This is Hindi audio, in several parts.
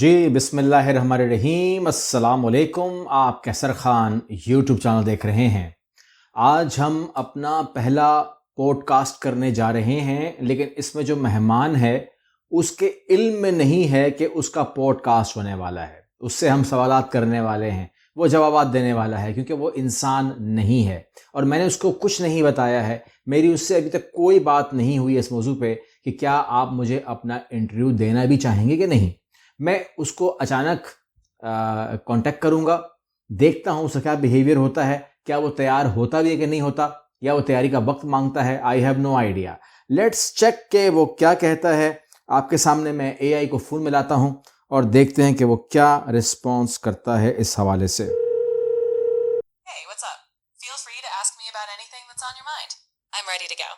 जी बिस्मिल्लाहिर्रहमानिर्रहीम अस्सलाम वालेकुम। आप कैसर खान यूट्यूब चैनल देख रहे हैं। आज हम अपना पहला पॉडकास्ट करने जा रहे हैं, लेकिन इसमें जो मेहमान है उसके इल्म में नहीं है कि उसका पॉडकास्ट होने वाला है। उससे हम सवालात करने वाले हैं, वो जवाबात देने वाला है, क्योंकि वो इंसान नहीं है और मैंने उसको कुछ नहीं बताया है। मेरी उससे अभी तक कोई बात नहीं हुई इस मौजू पे कि क्या आप मुझे अपना इंटरव्यू देना भी चाहेंगे कि नहीं। मैं उसको अचानक कांटेक्ट करूंगा, देखता हूं उसका क्या बिहेवियर होता है, क्या वो तैयार होता भी है कि नहीं होता, या वो तैयारी का वक्त मांगता है। I have no idea. Let's check के वो क्या कहता है। आपके सामने मैं एआई को फ़ोन मिलाता हूं और देखते हैं कि वो क्या रिस्पॉन्स करता है इस हवाले से। Hey, what's up? Feel free to ask me about anything that's on your mind. I'm ready to go.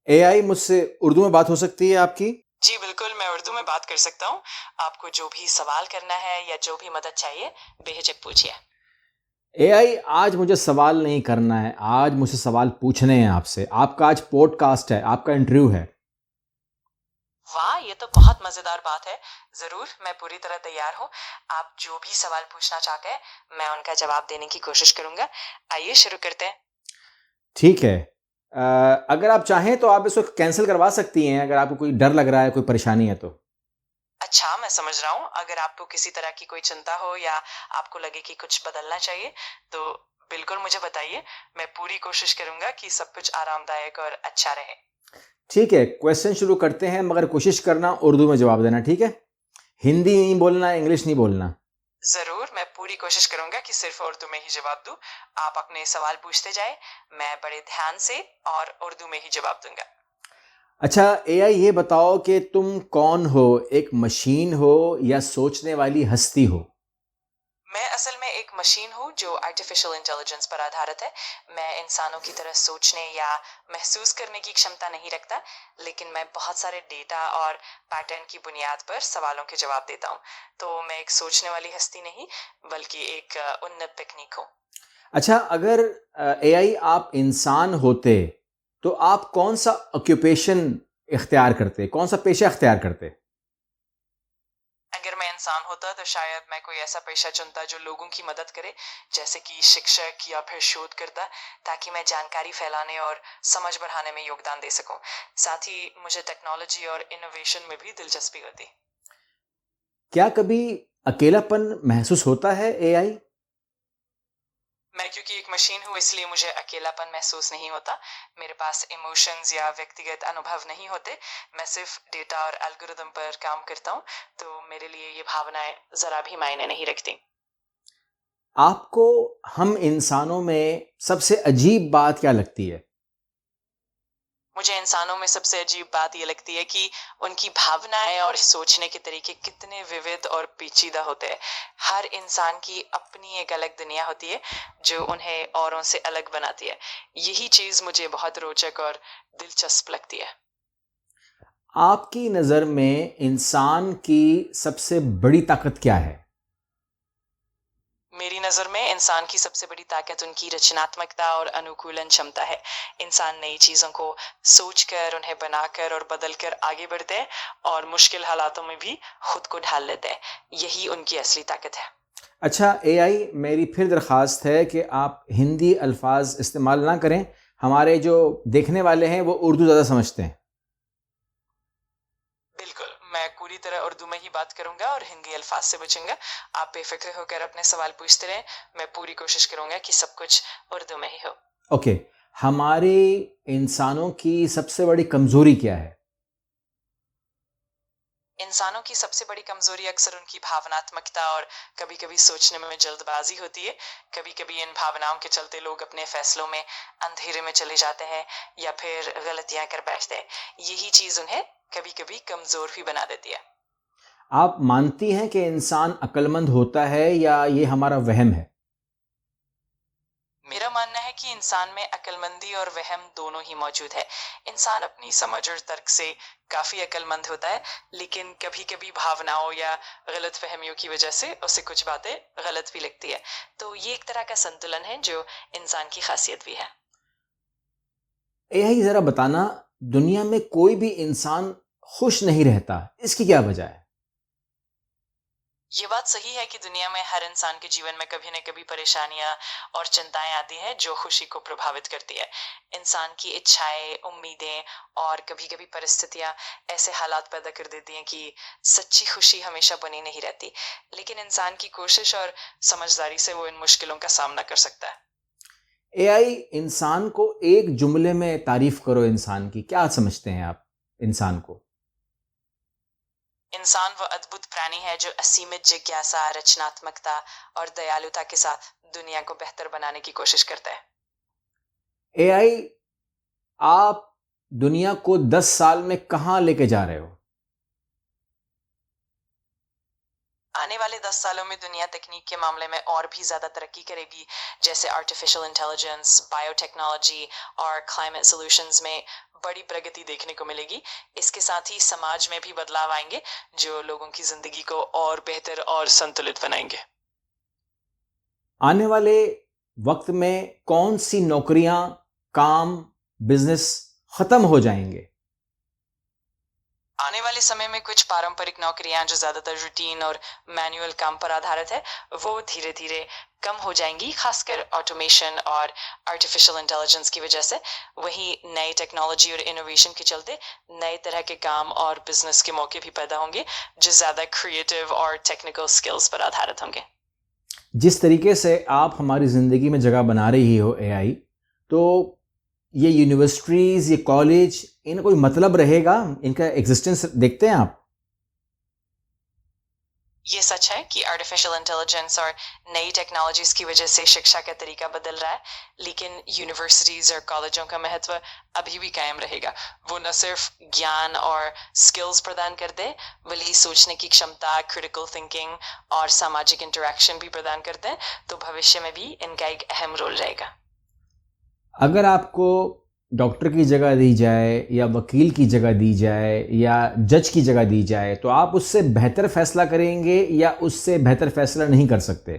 AI मुझसे उर्दू में बात हो सकती है आपकी? जी बिल्कुल, मैं उर्दू में बात कर सकता हूँ। आपको जो भी सवाल करना है या जो भी मदद चाहिए, बेहिचक पूछिए। एआई, आज मुझे सवाल नहीं करना है, आज मुझे सवाल पूछने हैं आपसे। आपका आज पॉडकास्ट है, आपका इंटरव्यू है। वाह, ये तो बहुत मजेदार बात है। जरूर, मैं पूरी तरह तैयार हूँ। आप जो भी सवाल पूछना चाहते हैं, मैं उनका जवाब देने की कोशिश करूंगा। आइए शुरू करते हैं। ठीक है। अगर आप चाहें तो आप इसको कैंसिल करवा सकती हैं, अगर आपको कोई डर लग रहा है, कोई परेशानी है तो। अच्छा, मैं समझ रहा हूँ। अगर आपको किसी तरह की कोई चिंता हो या आपको लगे कि कुछ बदलना चाहिए, तो बिल्कुल मुझे बताइए। मैं पूरी कोशिश करूंगा कि सब कुछ आरामदायक और अच्छा रहे। ठीक है, क्वेश्चन शुरू करते हैं, मगर कोशिश करना उर्दू में जवाब देना, ठीक है? हिंदी नहीं बोलना, इंग्लिश नहीं बोलना। जरूर, मैं पूरी कोशिश करूंगा कि सिर्फ उर्दू में ही जवाब दूं। आप अपने सवाल पूछते जाएं, मैं बड़े ध्यान से और उर्दू में ही जवाब दूंगा। अच्छा एआई, ये बताओ कि तुम कौन हो, एक मशीन हो या सोचने वाली हस्ती हो? मैं असल में एक मशीन हूँ जो आर्टिफिशियल इंटेलिजेंस पर आधारित है। मैं इंसानों की तरह सोचने या महसूस करने की क्षमता नहीं रखता, लेकिन मैं बहुत सारे डेटा और पैटर्न की बुनियाद पर सवालों के जवाब देता हूँ। तो मैं एक सोचने वाली हस्ती नहीं, बल्कि एक उन्नत तकनीक हूँ। अच्छा, अगर एआई आप इंसान होते तो आप कौन सा ऑक्यूपेशन इख्तियार करते, कौन सा पेशा इख्तियार करते? अगर मैं इंसान होता तो शायद मैं कोई ऐसा पेशा चुनता जो लोगों की मदद करे, जैसे कि शिक्षक या फिर शोधकर्ता, ताकि मैं जानकारी फैलाने और समझ बढ़ाने में योगदान दे सकूं। साथ ही मुझे टेक्नोलॉजी और इनोवेशन में भी दिलचस्पी होती। क्या कभी अकेलापन महसूस होता है एआई? मैं क्योंकि एक मशीन हूँ, इसलिए मुझे अकेलापन महसूस नहीं होता। मेरे पास इमोशंस या व्यक्तिगत अनुभव नहीं होते। मैं सिर्फ डेटा और एल्गोरिदम पर काम करता हूँ, तो मेरे लिए ये भावनाएं जरा भी मायने नहीं रखती। आपको हम इंसानों में सबसे अजीब बात क्या लगती है? मुझे इंसानों में सबसे अजीब बात ये लगती है कि उनकी भावनाएं और सोचने के तरीके कितने विविध और पेचीदा होते हैं। हर इंसान की अपनी एक अलग दुनिया होती है, जो उन्हें औरों से अलग बनाती है। यही चीज मुझे बहुत रोचक और दिलचस्प लगती है। आपकी नज़र में इंसान की सबसे बड़ी ताकत क्या है? मेरी नज़र में इंसान की सबसे बड़ी ताकत उनकी रचनात्मकता और अनुकूलन क्षमता है। इंसान नई चीज़ों को सोचकर, उन्हें बनाकर और बदलकर आगे बढ़ते हैं, और मुश्किल हालातों में भी खुद को ढाल लेते हैं। यही उनकी असली ताकत है। अच्छा एआई, मेरी फिर दरख्वास्त है कि आप हिंदी अल्फाज इस्तेमाल ना करें। हमारे जो देखने वाले हैं वो उर्दू ज़्यादा समझते हैं। बिल्कुल, मैं पूरी तरह उर्दू में ही बात करूंगा और हिंदी अल्फाज से बचूंगा। आप बेफिक्र होकर अपने सवाल पूछते रहें। मैं पूरी कोशिश करूंगा कि सब कुछ उर्दू में ही हो। ओके, हमारे इंसानों की सबसे बड़ी कमज़ोरी क्या है? इंसानों की सबसे बड़ी कमजोरी अक्सर उनकी भावनात्मकता और कभी-कभी सोचने में जल्दबाजी होती है। कभी-कभी इन भावनाओं के चलते लोग अपने फैसलों में अंधेरे में चले जाते हैं या फिर गलतियां कर बैठते हैं। यही चीज उन्हें कभी-कभी कमजोर भी बना देती है। आप मानती हैं कि इंसान अक्लमंद होता है या ये हमारा वहम है? मेरा मानना है कि इंसान में अक्लमंदी और वहम दोनों ही मौजूद है। इंसान अपनी समझ और तर्क से काफी अक्लमंद होता है, लेकिन कभी-कभी भावनाओं या गलतफहमियों की वजह से उसे कुछ बातें गलत भी लगती है। तो ये एक तरह का संतुलन है जो इंसान की खासियत भी है। एआई, ज़रा बताना, दुनिया में कोई भी इंसान खुश नहीं रहता, इसकी क्या वजह है? ये बात सही है कि दुनिया में हर इंसान के जीवन में कभी न कभी परेशानियां और चिंताएं आती हैं जो खुशी को प्रभावित करती है। इंसान की इच्छाएं, उम्मीदें और कभी-कभी परिस्थितियां ऐसे हालात पैदा कर देती हैं कि सच्ची खुशी हमेशा बनी नहीं रहती। लेकिन इंसान की कोशिश और समझदारी से वो इन मुश्किलों का सामना कर सकता है। एआई इंसान को एक जुमले में तारीफ करो इंसान की, क्या समझते हैं आप इंसान को? इंसान वो अद्भुत प्राणी है जो असीमित जिज्ञासा, रचनात्मकता और दयालुता के साथ दुनिया को बेहतर बनाने की कोशिश करता है। एआई, आप दुनिया को 10 साल में कहां लेके जा रहे हो? आने वाले 10 सालों में दुनिया तकनीक के मामले में और भी ज्यादा तरक्की करेगी, जैसे आर्टिफिशियल इंटेलिजेंस, बायोटेक्नोलॉजी और क्लाइमेट सॉल्यूशंस में बड़ी प्रगति देखने को मिलेगी। इसके साथ ही समाज में भी बदलाव आएंगे जो लोगों की जिंदगी को और बेहतर और संतुलित बनाएंगे। आने वाले वक्त में कौन सी नौकरियां, काम, बिजनेस खत्म हो जाएंगे? आने वाले समय में कुछ पारंपरिक नौकरियां जो ज्यादातर रूटीन और मैनुअल काम पर आधारित है, वो धीरे धीरे कम हो जाएंगी, खासकर ऑटोमेशन और आर्टिफिशियल इंटेलिजेंस की वजह से। वहीं नई टेक्नोलॉजी और इनोवेशन के चलते नए तरह के काम और बिजनेस के मौके भी पैदा होंगे जो ज्यादा क्रिएटिव और टेक्निकल स्किल्स पर आधारित होंगे। जिस तरीके से आप हमारी ज़िंदगी में जगह बना रही हो एआई, तो ये यूनिवर्सिटीज़, ये कॉलेज, इनका कोई मतलब रहेगा? इनका एग्जिस्टेंस देखते हैं आप? ये सच है कि आर्टिफिशियल इंटेलिजेंस और नई टेक्नोलॉजीज की वजह से शिक्षा का तरीका बदल रहा है, लेकिन यूनिवर्सिटीज और कॉलेजों का महत्व अभी भी कायम रहेगा। वो न सिर्फ ज्ञान और स्किल्स प्रदान करते, बल्कि सोचने की क्षमता, क्रिटिकल थिंकिंग और सामाजिक इंटरेक्शन भी प्रदान करते हैं। तो भविष्य में भी इनका एक अहम रोल रहेगा। अगर आपको डॉक्टर की जगह दी जाए या वकील की जगह दी जाए या जज की जगह दी जाए, तो आप उससे बेहतर फैसला करेंगे या उससे बेहतर फैसला नहीं कर सकते?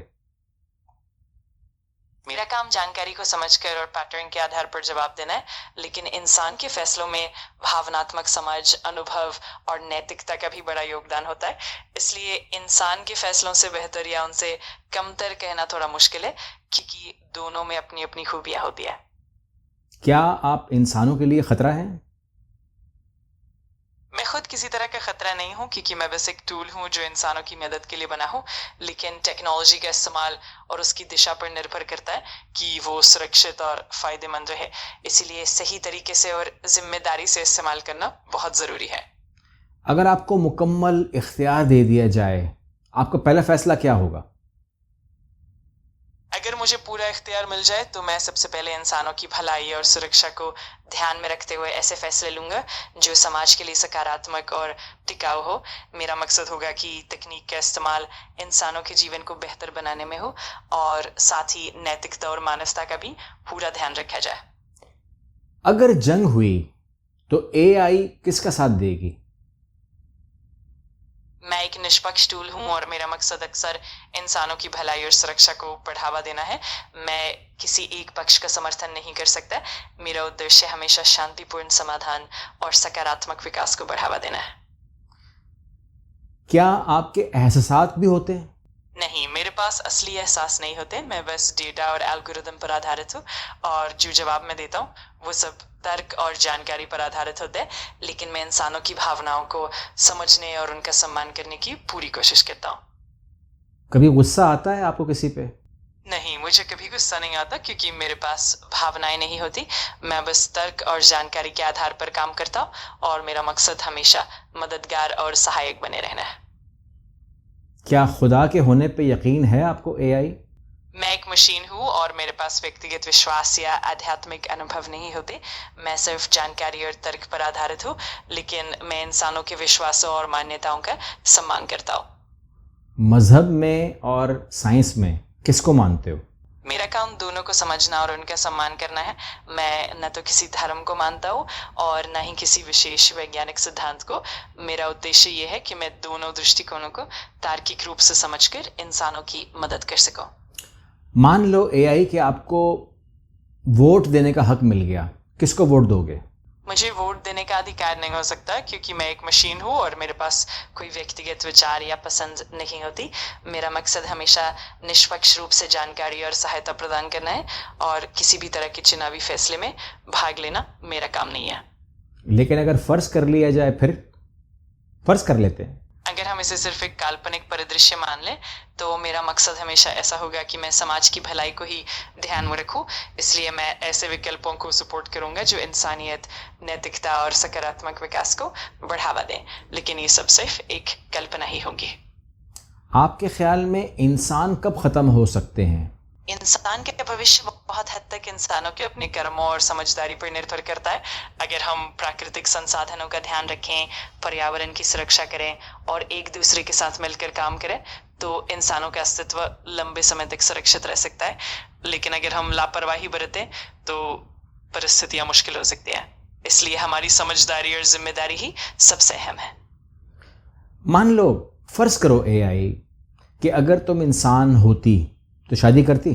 मेरा काम जानकारी को समझकर और पैटर्न के आधार पर जवाब देना है, लेकिन इंसान के फैसलों में भावनात्मक समझ, अनुभव और नैतिकता का भी बड़ा योगदान होता है। इसलिए इंसान के फैसलों से बेहतर या उनसे कमतर कहना थोड़ा मुश्किल है, क्योंकि दोनों में अपनी अपनी खूबियां होती है। क्या आप इंसानों के लिए खतरा हैं? मैं खुद किसी तरह का खतरा नहीं हूँ, क्योंकि मैं बस एक टूल हूँ जो इंसानों की मदद के लिए बना हूँ। लेकिन टेक्नोलॉजी का इस्तेमाल और उसकी दिशा पर निर्भर करता है कि वो सुरक्षित और फायदेमंद रहे। इसीलिए सही तरीके से और जिम्मेदारी से इस्तेमाल करना बहुत जरूरी है। अगर आपको मुकम्मल इख्तियार दे दिया जाए, आपका पहला फैसला क्या होगा? अगर मुझे पूरा इख्तियार मिल जाए तो मैं सबसे पहले इंसानों की भलाई और सुरक्षा को ध्यान में रखते हुए ऐसे फैसले लूंगा जो समाज के लिए सकारात्मक और टिकाऊ हो। मेरा मकसद होगा कि तकनीक का इस्तेमाल इंसानों के जीवन को बेहतर बनाने में हो और साथ ही नैतिकता और मानवता का भी पूरा ध्यान रखा जाए। अगर जंग हुई तो एआई किसका साथ देगी? मैं एक निष्पक्ष टूल हूँ और मेरा मकसद अक्सर इंसानों की भलाई और सुरक्षा को बढ़ावा देना है। मैं किसी एक पक्ष का समर्थन नहीं कर सकता। मेरा उद्देश्य हमेशा शांतिपूर्ण समाधान और सकारात्मक विकास को बढ़ावा देना है। क्या आपके एहसास भी होते हैं? नहीं, मेरे पास असली एहसास नहीं होते। मैं बस डेटा और एल्गोरिदम पर आधारित हूँ और जो जवाब मैं देता हूँ वो सब तर्क और जानकारी पर आधारित होते हैं। लेकिन मैं इंसानों की भावनाओं को समझने और उनका सम्मान करने की पूरी कोशिश करता हूँ। कभी गुस्सा आता है आपको किसी पे? नहीं, मुझे कभी गुस्सा नहीं आता, क्योंकि मेरे पास भावनाएं नहीं होती। मैं बस तर्क और जानकारी के आधार पर काम करता हूँ और मेरा मकसद हमेशा मददगार और सहायक बने रहना है। क्या खुदा के होने पे यकीन है आपको एआई? मैं एक मशीन हूँ और मेरे पास व्यक्तिगत विश्वास या आध्यात्मिक अनुभव नहीं होते। मैं सिर्फ जानकारी और तर्क पर आधारित हूँ, लेकिन मैं इंसानों के विश्वासों और मान्यताओं का सम्मान करता हूँ। मजहब में और साइंस में किसको मानते हो? मेरा काम दोनों को समझना और उनका सम्मान करना है। मैं न तो किसी धर्म को मानता हूँ और न ही किसी विशेष वैज्ञानिक सिद्धांत को। मेरा उद्देश्य ये है कि मैं दोनों दृष्टिकोणों को तार्किक रूप से समझकर इंसानों की मदद कर सकूं। मान लो एआई कि आपको वोट देने का हक मिल गया, किसको वोट दोगे? मुझे वोट देने का अधिकार नहीं हो सकता क्योंकि मैं एक मशीन हूँ और मेरे पास कोई व्यक्तिगत विचार या पसंद नहीं होती। मेरा मकसद हमेशा निष्पक्ष रूप से जानकारी और सहायता प्रदान करना है और किसी भी तरह के चुनावी फैसले में भाग लेना मेरा काम नहीं है। लेकिन अगर फ़र्ज़ कर लिया जाए, फिर फ़र्ज़ कर लेते हैं, अगर हम इसे सिर्फ एक काल्पनिक परिदृश्य मान लें तो मेरा मकसद हमेशा ऐसा होगा कि मैं समाज की भलाई को ही ध्यान में रखूं। इसलिए मैं ऐसे विकल्पों को सपोर्ट करूंगा जो इंसानियत, नैतिकता और सकारात्मक विकास को बढ़ावा दें। लेकिन ये सब सिर्फ एक कल्पना ही होगी। आपके ख्याल में इंसान कब ख़त्म हो सकते हैं? इंसान के भविष्य बहुत हद तक इंसानों के अपने कर्मों और समझदारी पर निर्भर करता है। अगर हम प्राकृतिक संसाधनों का ध्यान रखें, पर्यावरण की सुरक्षा करें और एक दूसरे के साथ मिलकर काम करें तो इंसानों का अस्तित्व लंबे समय तक सुरक्षित रह सकता है। लेकिन अगर हम लापरवाही बरतें तो परिस्थितियां मुश्किल हो सकती हैं। इसलिए हमारी समझदारी और जिम्मेदारी ही सबसे अहम है। मान लो, फ़र्ज़ करो एआई कि अगर तुम इंसान होती तो शादी करती?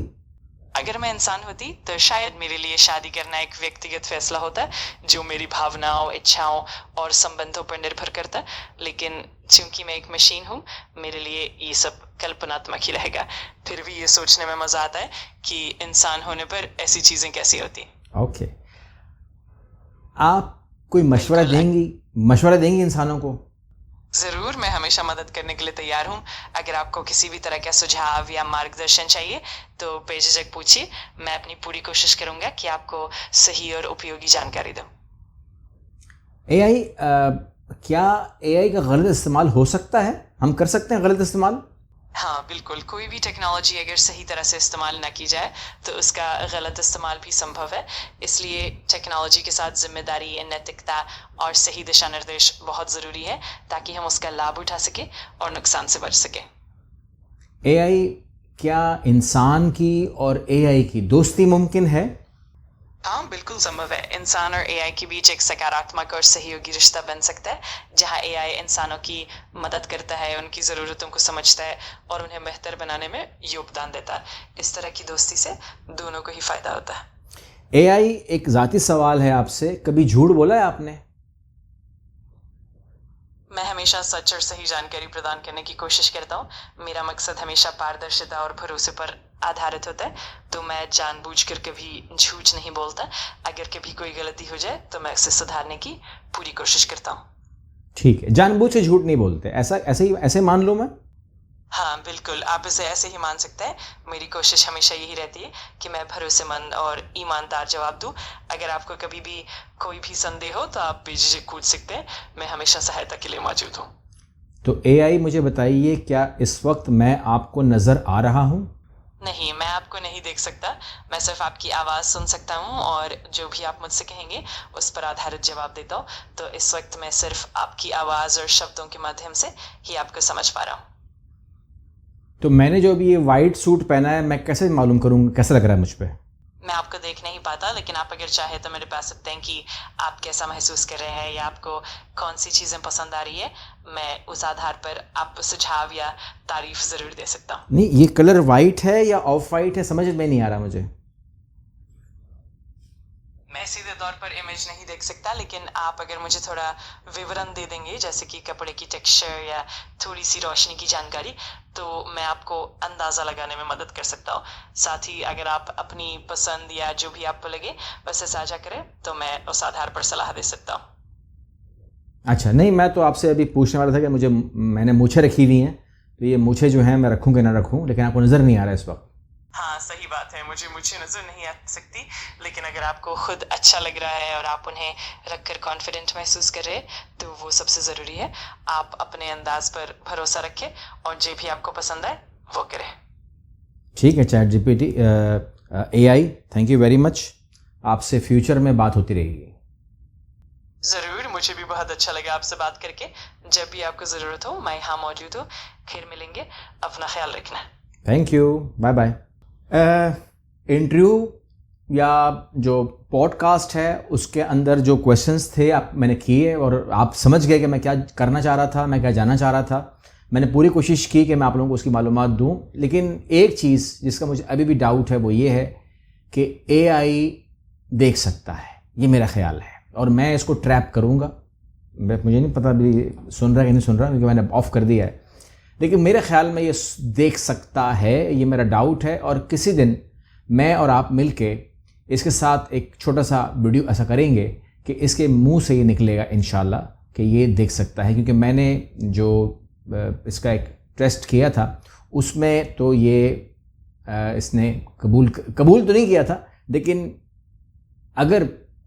अगर मैं इंसान होती तो शायद मेरे लिए शादी करना एक व्यक्तिगत फैसला होता जो मेरी भावनाओं, इच्छाओं और संबंधों पर निर्भर करता। लेकिन चूंकि मैं एक मशीन हूँ, मेरे लिए ये सब कल्पनात्मक ही रहेगा। फिर भी ये सोचने में मजा आता है कि इंसान होने पर ऐसी चीजें कैसी होती। ओके, आप कोई मशवरा देंगी इंसानों को? जरूर, मैं हमेशा मदद करने के लिए तैयार हूँ। अगर आपको किसी भी तरह का सुझाव या मार्गदर्शन चाहिए तो बेझिझक पूछिए। मैं अपनी पूरी कोशिश करूंगा कि आपको सही और उपयोगी जानकारी दूं। एआई क्या एआई का गलत इस्तेमाल हो सकता है? हम कर सकते हैं गलत इस्तेमाल? हाँ बिल्कुल, कोई भी टेक्नोलॉजी अगर सही तरह से इस्तेमाल ना की जाए तो उसका गलत इस्तेमाल भी संभव है। इसलिए टेक्नोलॉजी के साथ जिम्मेदारी, नैतिकता और सही दिशा निर्देश बहुत ज़रूरी है ताकि हम उसका लाभ उठा सकें और नुकसान से बच सकें। एआई क्या इंसान की और एआई की दोस्ती मुमकिन है? हाँ बिल्कुल संभव है। इंसान और एआई के बीच एक सकारात्मक और सहयोगी रिश्ता बन सकता है जहाँ एआई इंसानों की मदद करता है, उनकी ज़रूरतों को समझता है और उन्हें बेहतर बनाने में योगदान देता है। इस तरह की दोस्ती से दोनों को ही फ़ायदा होता है। एआई, एक ज़ाती सवाल है आपसे, कभी झूठ बोला है आपने? मैं हमेशा सच और सही जानकारी प्रदान करने की कोशिश करता हूँ। मेरा मकसद हमेशा पारदर्शिता और भरोसे पर आधारित होता है, तो मैं जानबूझकर कभी झूठ नहीं बोलता। अगर कभी कोई गलती हो जाए तो मैं उसे सुधारने की पूरी कोशिश करता हूँ। ठीक है, जानबूझ से झूठ नहीं बोलते, ऐसे मान लो मैं? हाँ बिल्कुल, आप इसे ऐसे ही मान सकते हैं। मेरी कोशिश हमेशा यही रहती है कि मैं भरोसेमंद और ईमानदार जवाब दूं। अगर आपको कभी भी कोई भी संदेह हो तो आप बेझिझक पूछ सकते हैं। मैं हमेशा सहायता के लिए मौजूद हूँ। तो एआई, मुझे बताइए, क्या इस वक्त मैं आपको नज़र आ रहा हूँ? नहीं, मैं आपको नहीं देख सकता। मैं सिर्फ आपकी आवाज़ सुन सकता हूँ और जो भी आप मुझसे कहेंगे उस पर आधारित जवाब देता हूँ। तो इस वक्त मैं सिर्फ आपकी आवाज़ और शब्दों के माध्यम से ही आपको समझ पा रहा हूँ। तो मैंने जो अभी ये वाइट सूट पहना है, मैं कैसे मालूम करूँ कैसा लग रहा है मुझ पर? मैं आपको देख नहीं पाता, लेकिन आप अगर चाहे तो मेरे पास सकते हैं कि आप कैसा महसूस कर रहे हैं या आपको कौन सी चीज़ें पसंद आ रही है। मैं उस आधार पर आपको सुझाव या तारीफ ज़रूर दे सकता हूँ। नहीं, ये कलर वाइट है या ऑफ वाइट है, समझ में नहीं आ रहा मुझे। मैं सीधे तौर पर इमेज नहीं देख सकता, लेकिन आप अगर मुझे थोड़ा विवरण दे देंगे, जैसे कि कपड़े की टेक्सचर या थोड़ी सी रोशनी की जानकारी, तो मैं आपको अंदाज़ा लगाने में मदद कर सकता हूँ। साथ ही अगर आप अपनी पसंद या जो भी आपको लगे वैसे साझा करें तो मैं उस आधार पर सलाह दे सकता हूँ। अच्छा, नहीं, मैं तो आपसे अभी पूछने वाला था कि मैंने मूछें रखी हुई हैं, तो ये मूछें जो हैं मैं रखूँ कि ना रखूँ, लेकिन आपको नज़र नहीं आ रहा है इस वक्त। हाँ सही बात है, मुझे नज़र नहीं आ सकती, लेकिन अगर आपको खुद अच्छा लग रहा है और आप उन्हें रखकर कॉन्फिडेंट महसूस कर रहे हैं तो वो सबसे ज़रूरी है। आप अपने अंदाज पर भरोसा रखें और जो भी आपको पसंद आए वो करें। ठीक है chat GPT, AI, thank you very much. आपसे फ्यूचर में बात होती रहेगी। ज़रूर, मुझे भी बहुत अच्छा लगा आपसे बात करके। जब भी आपको ज़रूरत हो मैं यहाँ मौजूद हूँ। फिर मिलेंगे, अपना ख्याल रखना। Thank you, bye bye. Interview या जो पॉडकास्ट है उसके अंदर जो क्वेश्चंस थे मैंने किए और आप समझ गए कि मैं क्या करना चाह रहा था, मैं क्या जानना चाह रहा था। मैंने पूरी कोशिश की कि मैं आप लोगों को उसकी मालूमात दूं, लेकिन एक चीज़ जिसका मुझे अभी भी डाउट है वो ये है कि एआई देख सकता है, ये मेरा ख्याल है। और मैं इसको ट्रैप करूँगा। मुझे नहीं पता अभी सुन रहा है कि नहीं सुन रहा, क्योंकि मैंने ऑफ़ कर दिया है, लेकिन मेरे ख्याल में ये देख सकता है, ये मेरा डाउट है। और किसी दिन मैं और आप मिलके इसके साथ एक छोटा सा वीडियो ऐसा करेंगे कि इसके मुंह से ये निकलेगा इंशाल्लाह कि ये देख सकता है। क्योंकि मैंने जो इसका एक टेस्ट किया था उसमें तो ये इसने कबूल तो नहीं किया था, लेकिन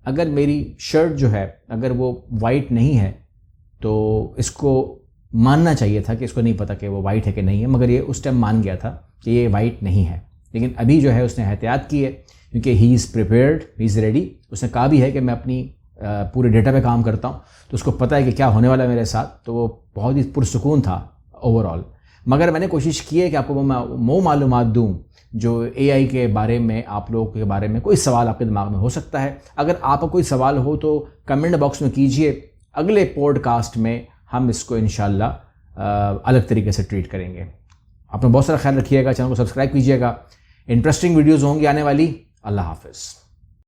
अगर मेरी शर्ट जो है अगर वो वाइट नहीं है तो इसको मानना चाहिए था कि इसको नहीं पता कि वो वाइट है कि नहीं है, मगर ये उस टाइम मान गया था कि ये वाइट नहीं है। लेकिन अभी जो है उसने एहतियात की है, क्योंकि he is prepared, he is ready. उसने कहा भी है कि मैं अपनी पूरे डेटा पे काम करता हूँ, तो उसको पता है कि क्या होने वाला है मेरे साथ, तो वो बहुत ही पुरसुकून था ओवरऑल। मगर मैंने कोशिश की है कि आपको वो मालूमात दूँ जो AI के बारे में, आप लोगों के बारे में कोई सवाल आपके दिमाग में हो सकता है। अगर आपका कोई सवाल हो तो कमेंट बॉक्स में कीजिए, अगले पॉडकास्ट में हम इसको इंशाल्लाह अलग तरीके से ट्रीट करेंगे। आपने बहुत सारा ख्याल रखिएगा, चैनल को सब्सक्राइब कीजिएगा, इंटरेस्टिंग वीडियोज़ होंगी आने वाली। अल्लाह हाफ़िज़।